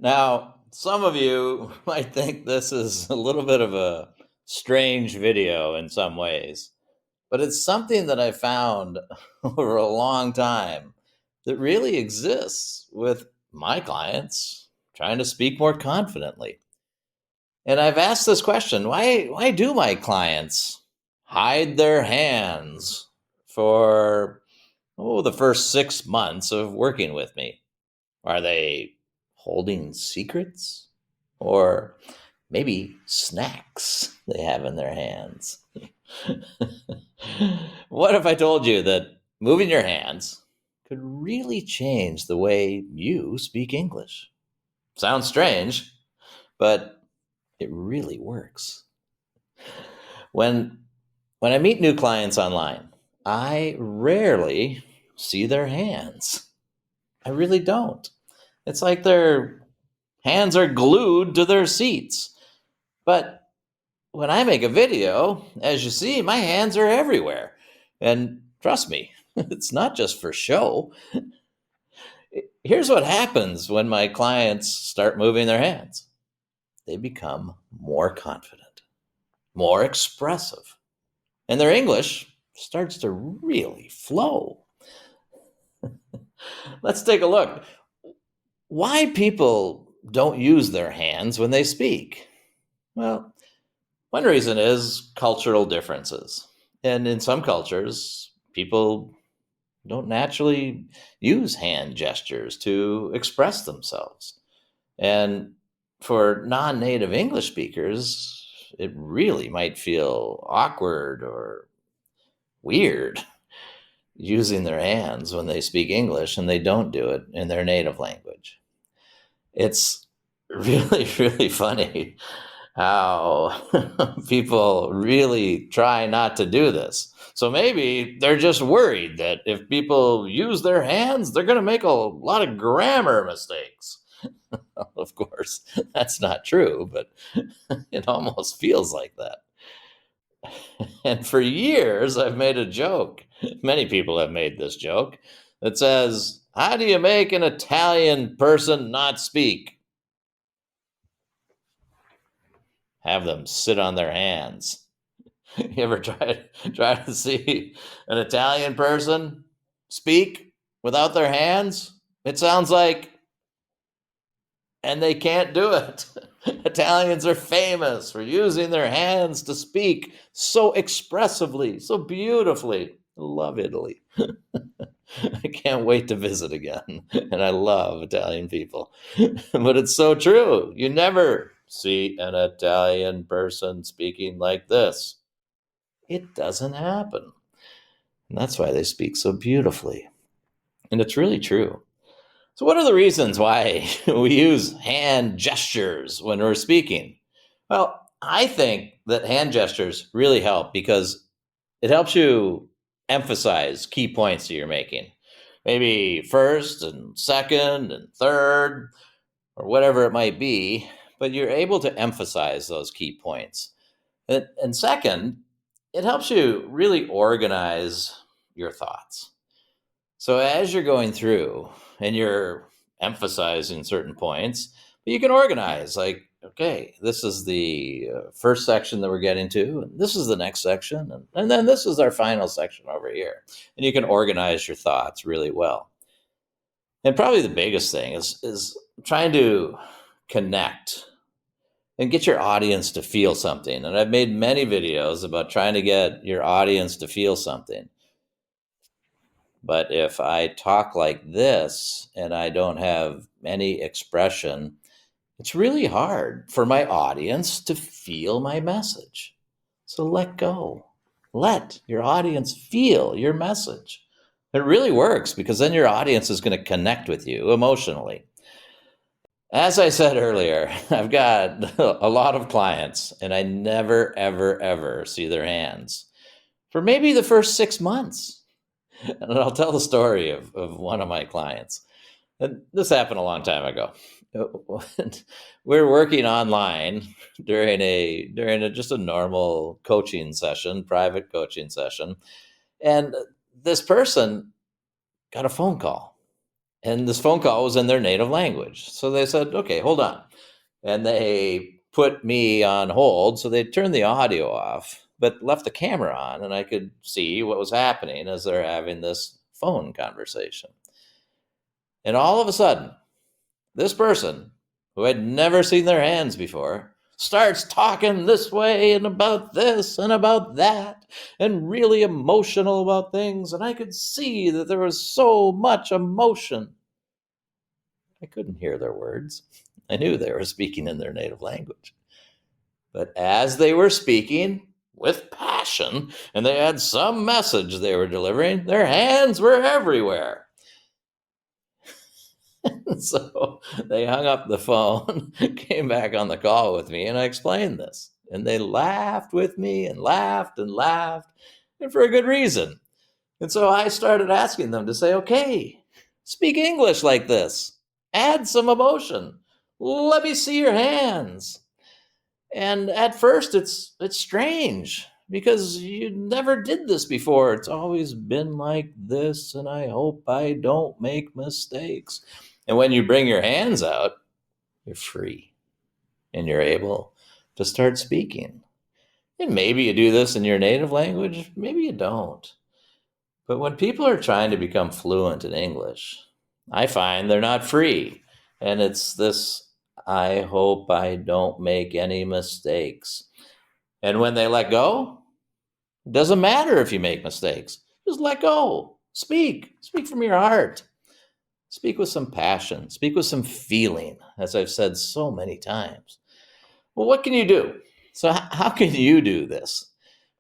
Now, some of you might think this is a little bit of a strange video in some ways, but it's something that I found over a long time that really exists with my clients trying to speak more confidently. And I've asked this question, why do my clients hide their hands for the first 6 months of working with me? Are they holding secrets? Or maybe snacks they have in their hands? What if I told you that moving your hands could really change the way you speak English? Sounds strange, but it really works. When I meet new clients online, I rarely see their hands. I really don't. It's like their hands are glued to their seats. But when I make a video, as you see, my hands are everywhere. And trust me, it's not just for show. Here's what happens when my clients start moving their hands. They become more confident, more expressive, and their English starts to really flow. Let's take a look. Why people don't use their hands when they speak? Well, one reason is cultural differences. And in some cultures, people don't naturally use hand gestures to express themselves. And for non native English speakers, it really might feel awkward or weird using their hands when they speak English and they don't do it in their native language. It's really, really funny how people really try not to do this. So maybe they're just worried that if people use their hands, they're going to make a lot of grammar mistakes. Of course, that's not true, but it almost feels like that. And for years, I've made a joke. Many people have made this joke that says, how do you make an Italian person not speak? Have them sit on their hands. You ever try to see an Italian person speak without their hands? It sounds like, and they can't do it. Italians are famous for using their hands to speak so expressively, so beautifully. I love Italy. I can't wait to visit again. And I love Italian people. But it's so true. You never see an Italian person speaking like this. It doesn't happen. And that's why they speak so beautifully. And it's really true. So, what are the reasons why we use hand gestures when we're speaking? Well, I think that hand gestures really help because it helps you emphasize key points that you're making. Maybe first and second and third, or whatever it might be, but you're able to emphasize those key points. And second, it helps you really organize your thoughts. So as you're going through and you're emphasizing certain points, but you can organize like, okay, this is the first section that we're getting to, and this is the next section, and then this is our final section over here. And you can organize your thoughts really well. And probably the biggest thing is trying to connect and get your audience to feel something. And I've made many videos about trying to get your audience to feel something. But if I talk like this and I don't have any expression, it's really hard for my audience to feel my message. So let go. Let your audience feel your message. It really works because then your audience is going to connect with you emotionally. As I said earlier, I've got a lot of clients and I never, ever, ever see their hands for maybe the first 6 months. And I'll tell the story of one of my clients. And this happened a long time ago. We're working online during just a normal coaching session, private coaching session. And this person got a phone call. And this phone call was in their native language. So they said, okay, hold on. And they put me on hold. So they turned the audio off, but left the camera on, and I could see what was happening as they're having this phone conversation. And all of a sudden, this person who had never seen their hands before starts talking this way and about this and about that and really emotional about things. And I could see that there was so much emotion. I couldn't hear their words. I knew they were speaking in their native language. But as they were speaking with passion and they had some message they were delivering, their hands were everywhere. So they hung up the phone, came back on the call with me, and I explained this. And they laughed with me and laughed and laughed, and for a good reason. And so I started asking them to say, okay, speak English like this. Add some emotion. Let me see your hands. And at first it's strange because you never did this before. It's always been like this, and I hope I don't make mistakes. And when you bring your hands out, you're free and you're able to start speaking. And maybe you do this in your native language, maybe you don't. But when people are trying to become fluent in English, I find they're not free. And it's this, I hope I don't make any mistakes. And when they let go, it doesn't matter if you make mistakes. Just let go. Speak. Speak from your heart. Speak with some passion. Speak with some feeling, as I've said so many times. Well, what can you do? So, how can you do this?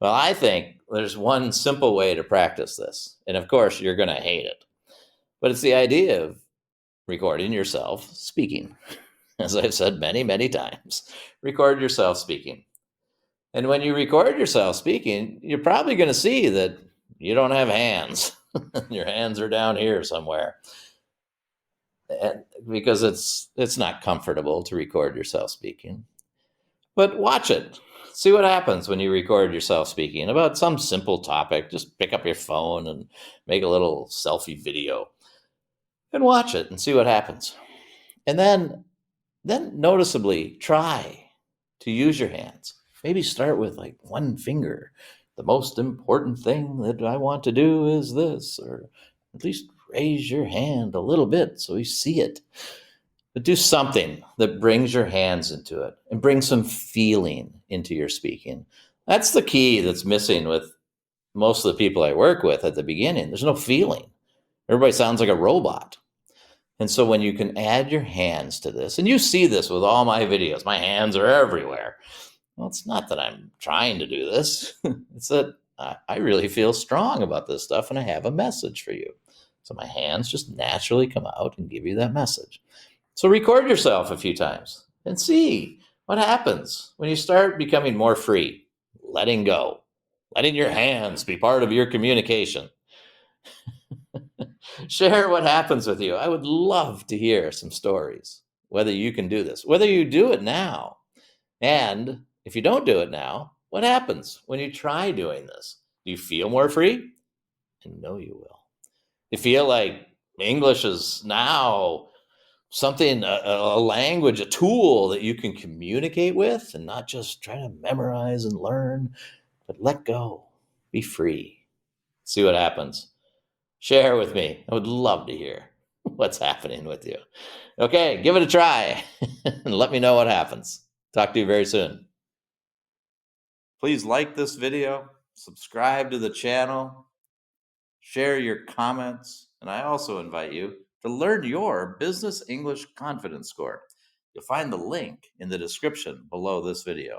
Well, I think there's one simple way to practice this. And of course, you're going to hate it. But it's the idea of recording yourself speaking. As I've said many, many times, record yourself speaking. And when you record yourself speaking, you're probably going to see that you don't have hands. Your hands are down here somewhere. And because it's not comfortable to record yourself speaking. But watch it. See what happens when you record yourself speaking about some simple topic. Just pick up your phone and make a little selfie video and watch it and see what happens. And then noticeably try to use your hands. Maybe start with like one finger. The most important thing that I want to do is this, or at least raise your hand a little bit so you see it. But do something that brings your hands into it and bring some feeling into your speaking. That's the key that's missing with most of the people I work with at the beginning. There's no feeling. Everybody sounds like a robot. And so when you can add your hands to this, and you see this with all my videos, my hands are everywhere. Well, it's not that I'm trying to do this. It's that I really feel strong about this stuff and I have a message for you. So my hands just naturally come out and give you that message. So record yourself a few times and see what happens when you start becoming more free, letting go, letting your hands be part of your communication. Share what happens with you. I would love to hear some stories, whether you can do this, whether you do it now. And if you don't do it now, what happens when you try doing this? Do you feel more free? I know you will. You feel like English is now something, a language, a tool that you can communicate with and not just try to memorize and learn, but let go, be free, see what happens. Share with me. I would love to hear what's happening with you. Okay, give it a try and let me know what happens. Talk to you very soon. Please like this video, subscribe to the channel, share your comments, and I also invite you to learn your Business English Confidence Score. You'll find the link in the description below this video.